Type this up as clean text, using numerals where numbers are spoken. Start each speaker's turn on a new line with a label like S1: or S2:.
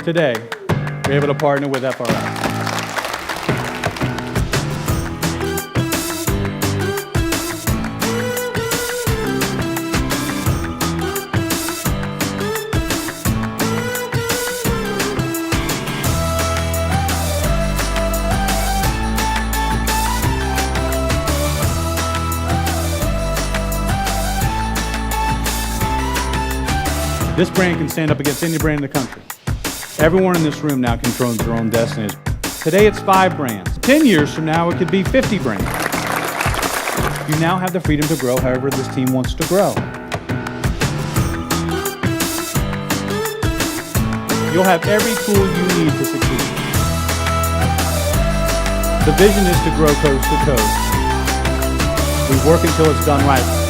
S1: today, we're able to partner with FRS. This brand can stand up against any brand in the country. Everyone in this room now controls their own destinies. Today it's 5 brands. 10 years from now it could be 50 brands. You now have the freedom to grow however this team wants to grow. You'll have every tool you need to succeed. The vision is to grow coast to coast. We work until it's done right.